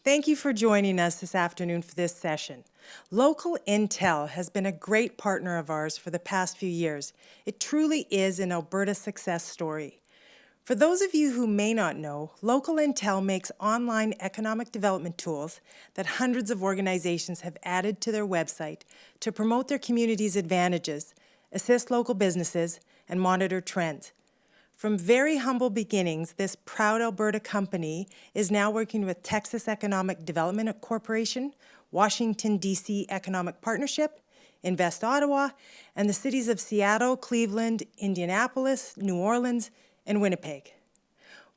Thank you for joining us this afternoon for this session. LocalIntel has been a great partner of ours for the past few years. It truly is an Alberta success story. For those of you who may not know, LocalIntel makes online economic development tools that hundreds of organizations have added to their website to promote their community's advantages, assist local businesses, and monitor trends. From very humble beginnings, this proud Alberta company is now working with Texas Economic Development Corporation, Washington, D.C. Economic Partnership, Invest Ottawa, and the cities of Seattle, Cleveland, Indianapolis, New Orleans, and Winnipeg.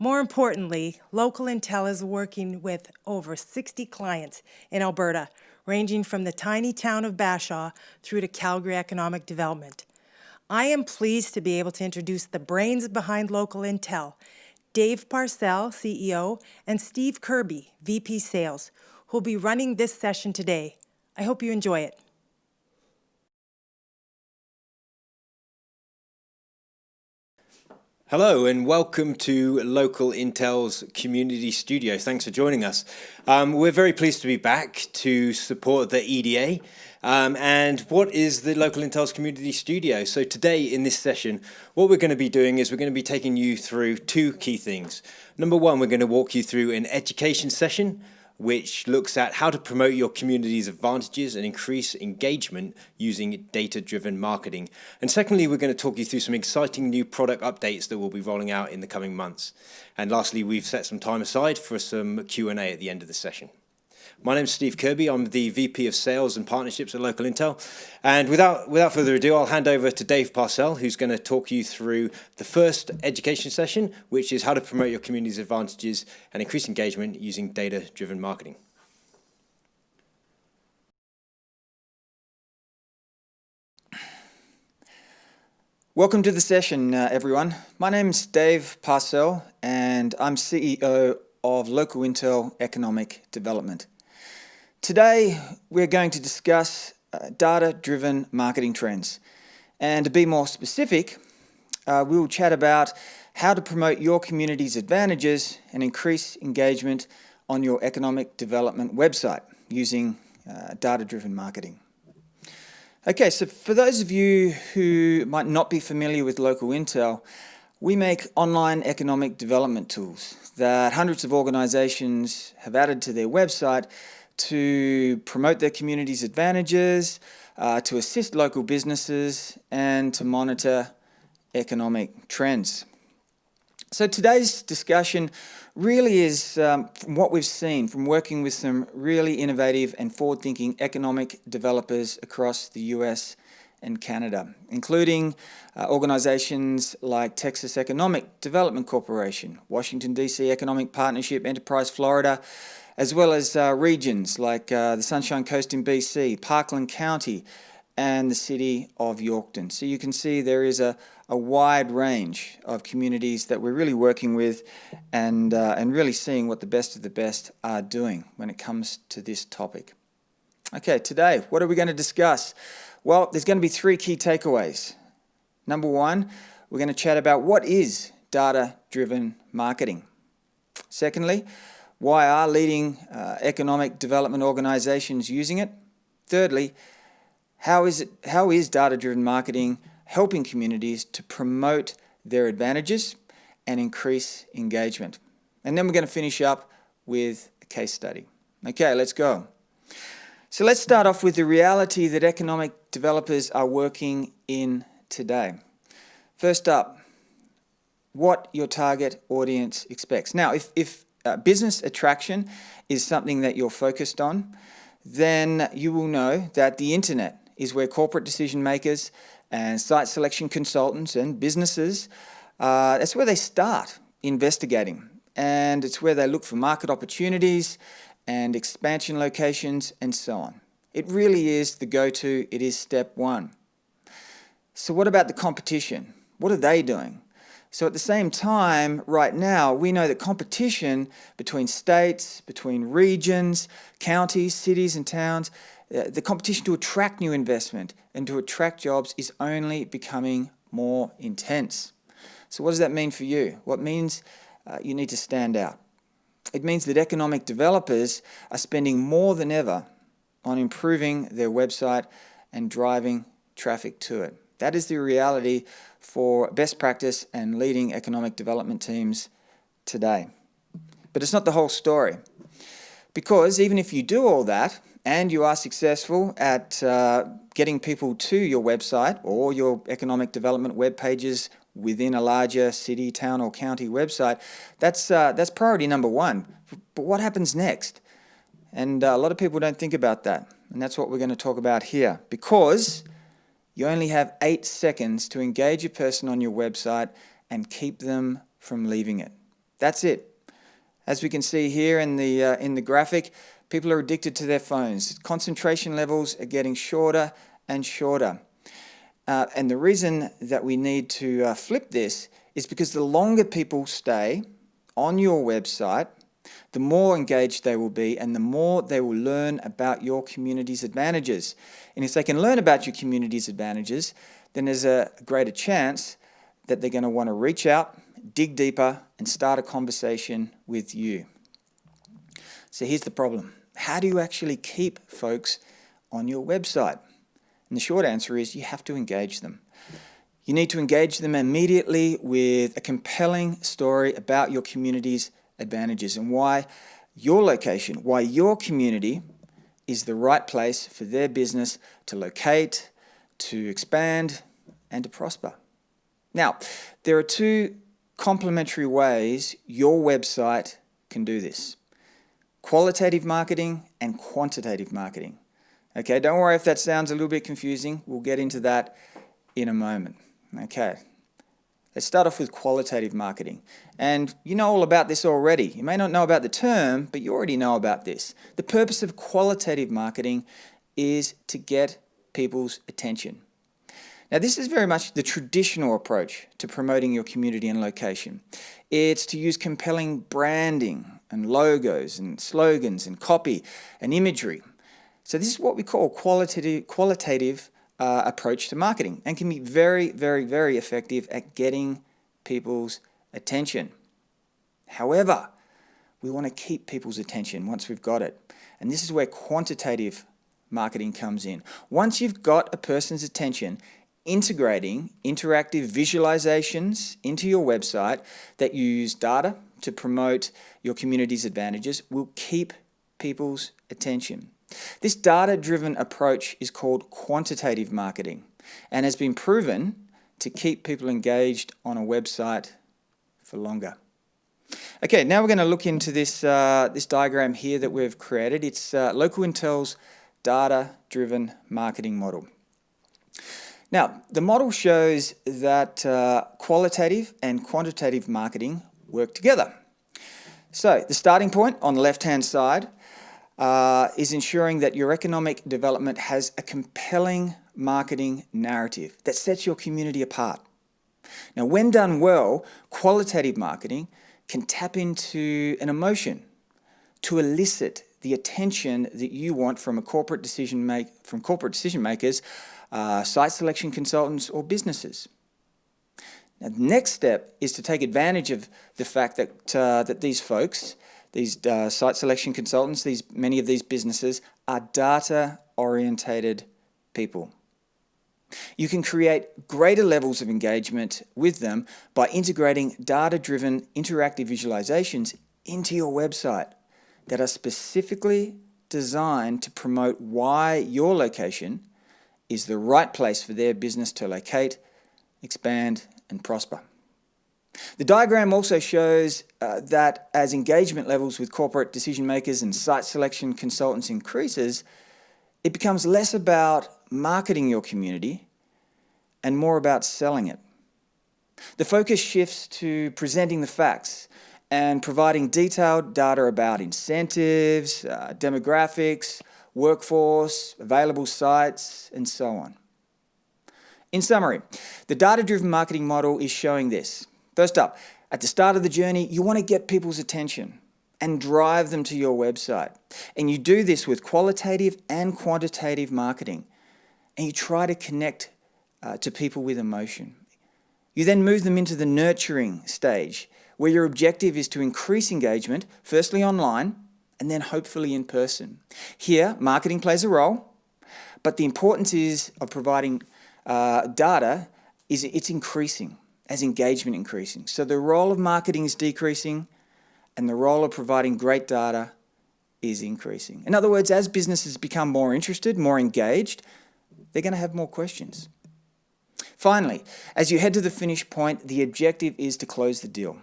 More importantly, LocalIntel is working with over 60 clients in Alberta, ranging from the tiny town of Bashaw through to Calgary Economic Development. I am pleased to be able to introduce the brains behind LocalIntel, Dave Parcell, CEO, and Steve Kirby, VP Sales, who will be running this session today. I hope you enjoy it. Hello and welcome to LocalIntel's Community Studio. Thanks for joining us. We're very pleased to be back to support the EDA. And what is the LocalIntel's Community Studio? So today in this session, what we're going to be doing is we're going to be taking you through two key things. Number one, we're going to walk you through an education session which looks at how to promote your community's advantages and increase engagement using data-driven marketing. And secondly, we're going to talk you through some exciting new product updates that we'll be rolling out in the coming months. And lastly, we've set some time aside for some Q&A at the end of the session. My name's Steve Kirby. I'm the VP of Sales and Partnerships at LocalIntel. And without further ado, I'll hand over to Dave Parcell, who's going to talk you through the first education session, which is how to promote your community's advantages and increase engagement using data-driven marketing. Welcome to the session, everyone. My name's Dave Parcell, and I'm CEO of LocalIntel Economic Development. Today, we're going to discuss data-driven marketing trends. And to be more specific, we will chat about how to promote your community's advantages and increase engagement on your economic development website using data-driven marketing. Okay, so for those of you who might not be familiar with LocalIntel, we make online economic development tools that hundreds of organizations have added to their website to promote their community's advantages, to assist local businesses, and to monitor economic trends. So today's discussion really is from what we've seen from working with some really innovative and forward-thinking economic developers across the US and Canada, including organizations like Texas Economic Development Corporation, Washington, D.C. Economic Partnership, Enterprise Florida, as well as regions like the Sunshine Coast in BC, Parkland County, and the city of Yorkton. So you can see there is a wide range of communities that we're really working with and really seeing what the best of the best are doing when it comes to this topic. Okay, today, what are we going to discuss? Well, there's going to be three key takeaways. Number one, we're going to chat about what is data-driven marketing. Secondly, why are leading economic development organizations using it? Thirdly, how is data-driven marketing helping communities to promote their advantages and increase engagement? And then we're going to finish up with a case study. Okay, let's go. So let's start off with the reality that economic developers are working in today. First up, what your target audience expects. Now, if business attraction is something that you're focused on, then you will know that the internet is where corporate decision makers and site selection consultants and businesses, that's where they start investigating. And it's where they look for market opportunities and expansion locations and so on. It really is the go-to. It is step one. So what about the competition? What are they doing? So at the same time, right now, we know that competition between states, between regions, counties, cities and towns, the competition to attract new investment and to attract jobs is only becoming more intense. So what does that mean for you? Well, it means you need to stand out. It means that economic developers are spending more than ever on improving their website and driving traffic to it. That is the reality for best practice and leading economic development teams today. But it's not the whole story. Because even if you do all that and you are successful at getting people to your website or your economic development web pages within a larger city, town or county website, that's priority number one. But what happens next? And a lot of people don't think about that. And that's what we're going to talk about here. Because you only have 8 seconds to engage a person on your website and keep them from leaving it. That's it. As we can see here in the graphic, people are addicted to their phones. Concentration levels are getting shorter and shorter. And the reason that we need to flip this is because the longer people stay on your website, the more engaged they will be and the more they will learn about your community's advantages. And if they can learn about your community's advantages, then there's a greater chance that they're going to want to reach out, dig deeper, and start a conversation with you. So here's the problem. How do you actually keep folks on your website? And the short answer is you have to engage them. You need to engage them immediately with a compelling story about your community's advantages and why your location, why your community is the right place for their business to locate, to expand, and to prosper. Now, there are 2 complementary ways your website can do this. Qualitative marketing and quantitative marketing. Okay, don't worry if that sounds a little bit confusing. We'll get into that in a moment. Okay, let's start off with qualitative marketing. And you know all about this already. You may not know about the term, but you already know about this. The purpose of qualitative marketing is to get people's attention. Now, this is very much the traditional approach to promoting your community and location. It's to use compelling branding and logos and slogans and copy and imagery. So this is what we call qualitative approach to marketing and can be very, very, very effective at getting people's attention. However, we want to keep people's attention once we've got it. And this is where quantitative marketing comes in. Once you've got a person's attention, integrating interactive visualizations into your website that use data to promote your community's advantages will keep people's attention. This data-driven approach is called quantitative marketing and has been proven to keep people engaged on a website for longer. Okay, now we're going to look into this diagram here that we've created. It's LocalIntel's data-driven marketing model. Now, the model shows that qualitative and quantitative marketing work together. So, the starting point on the left-hand side is ensuring that your economic development has a compelling marketing narrative that sets your community apart. Now, when done well, qualitative marketing can tap into an emotion to elicit the attention that you want from corporate decision makers, site selection consultants, or businesses. Now, the next step is to take advantage of the fact that these folks, these site selection consultants, many of these businesses are data-orientated people. You can create greater levels of engagement with them by integrating data-driven interactive visualizations into your website that are specifically designed to promote why your location is the right place for their business to locate, expand, and prosper. The diagram also shows that as engagement levels with corporate decision makers and site selection consultants increases, it becomes less about marketing your community and more about selling it. The focus shifts to presenting the facts and providing detailed data about incentives, demographics, workforce, available sites, and so on. In summary, the data-driven marketing model is showing this. First up, at the start of the journey, you want to get people's attention and drive them to your website. And you do this with qualitative and quantitative marketing. And you try to connect to people with emotion. You then move them into the nurturing stage, where your objective is to increase engagement, firstly online, and then hopefully in person. Here, marketing plays a role, but the importance is of providing data is it's increasing as engagement increasing. So the role of marketing is decreasing, and the role of providing great data is increasing. In other words, as businesses become more interested, more engaged, they're going to have more questions. Finally, as you head to the finish point, the objective is to close the deal.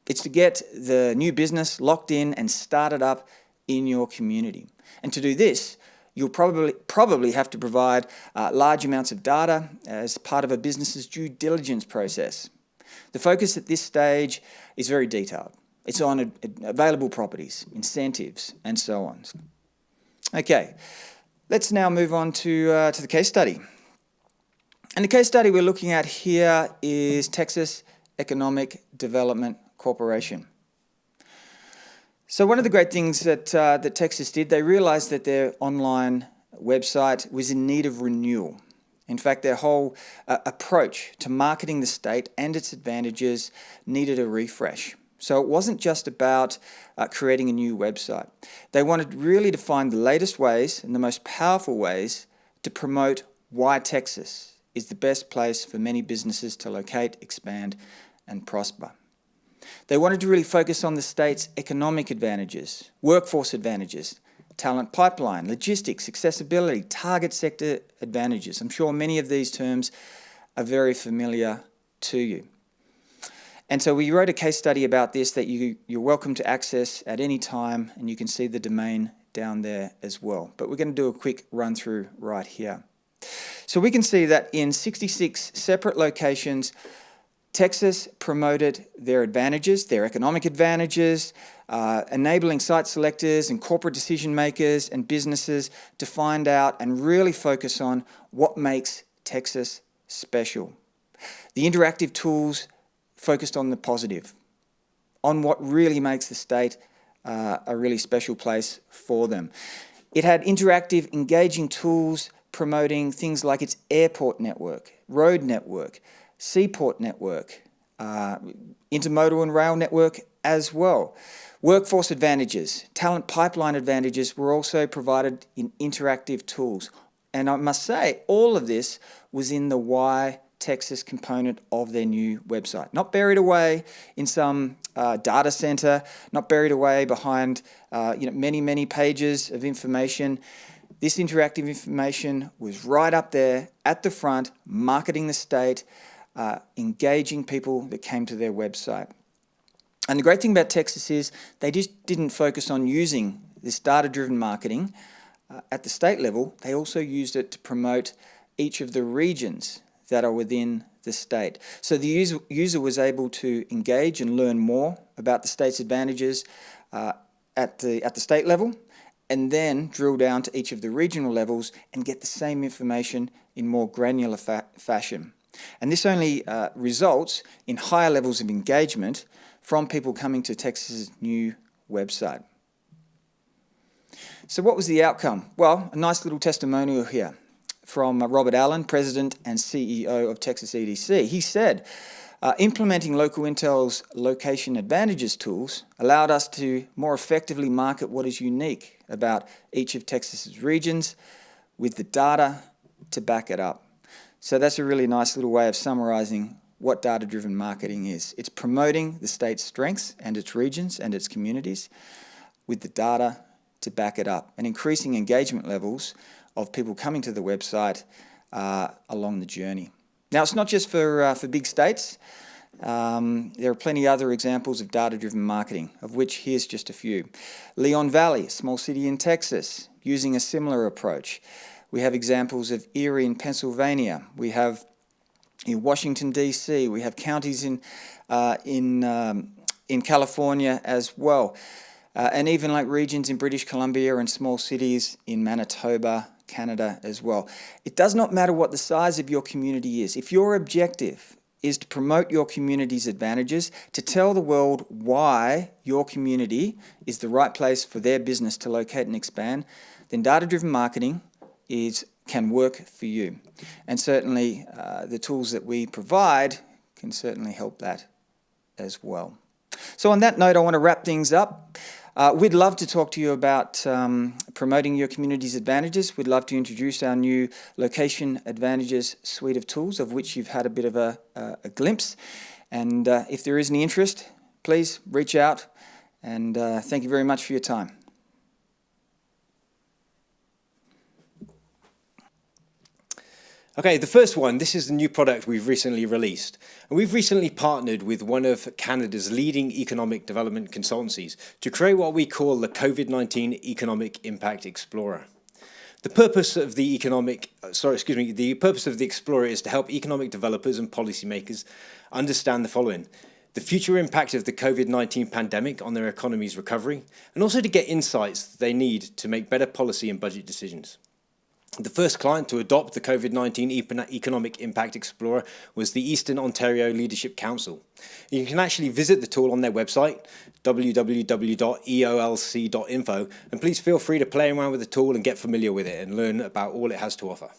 It's to get the new business locked in and started up in your community. And to do this, you'll probably have to provide large amounts of data as part of a business's due diligence process. The focus at this stage is very detailed. It's on available properties, incentives, and so on. Okay, let's now move on to the case study. And the case study we're looking at here is Texas Economic Development Corporation. So one of the great things that Texas did, they realized that their online website was in need of renewal. In fact, their whole approach to marketing the state and its advantages needed a refresh. So it wasn't just about creating a new website. They wanted really to find the latest ways and the most powerful ways to promote why Texas is the best place for many businesses to locate, expand, and prosper. They wanted to really focus on the state's economic advantages, workforce advantages, talent pipeline, logistics, accessibility, target sector advantages. I'm sure many of these terms are very familiar to you. And so we wrote a case study about this that you're welcome to access at any time, and you can see the domain down there as well. But we're going to do a quick run through right here. So we can see that in 66 separate locations, Texas promoted their advantages, their economic advantages, enabling site selectors and corporate decision makers and businesses to find out and really focus on what makes Texas special. The interactive tools focused on the positive, on what really makes the state a really special place for them. It had interactive, engaging tools promoting things like its airport network, road network, seaport network, intermodal and rail network as well. Workforce advantages, talent pipeline advantages were also provided in interactive tools. And I must say, all of this was in the Why Texas component of their new website. Not buried away in some data center, not buried away behind many pages of information. This interactive information was right up there at the front, marketing the state, engaging people that came to their website. And the great thing about Texas is they just didn't focus on using this data-driven marketing at the state level. They also used it to promote each of the regions that are within the state. So the user was able to engage and learn more about the state's advantages at the state level, and then drill down to each of the regional levels and get the same information in more granular fashion. And this only results in higher levels of engagement from people coming to Texas's new website. So what was the outcome? Well, a nice little testimonial here from Robert Allen, President and CEO of Texas EDC. He said, implementing LocalIntel's location advantages tools allowed us to more effectively market what is unique about each of Texas's regions with the data to back it up. So that's a really nice little way of summarizing what data-driven marketing is. It's promoting the state's strengths and its regions and its communities with the data to back it up, and increasing engagement levels of people coming to the website along the journey. Now, it's not just for big states. There are plenty other examples of data-driven marketing, of which here's just a few. Leon Valley, a small city in Texas, using a similar approach. We have examples of Erie in Pennsylvania. We have in Washington, D.C. We have counties in California as well. And even like regions in British Columbia and small cities in Manitoba, Canada as well. It does not matter what the size of your community is. If your objective is to promote your community's advantages, to tell the world why your community is the right place for their business to locate and expand, then data-driven marketing can work for you. And certainly the tools that we provide can certainly help that as well. So on that note, I want to wrap things up. We'd love to talk to you about promoting your community's advantages. We'd love to introduce our new Location Advantages suite of tools, of which you've had a bit of a glimpse. And if there is any interest, please reach out. And thank you very much for your time. Okay, the first one, this is the new product we've recently released. And we've recently partnered with one of Canada's leading economic development consultancies to create what we call the COVID-19 Economic Impact Explorer. The purpose of the purpose of the Explorer is to help economic developers and policymakers understand the following: the future impact of the COVID-19 pandemic on their economy's recovery, and also to get insights they need to make better policy and budget decisions. The first client to adopt the COVID-19 Economic Impact Explorer was the Eastern Ontario Leadership Council. You can actually visit the tool on their website, www.eolc.info, and please feel free to play around with the tool and get familiar with it and learn about all it has to offer.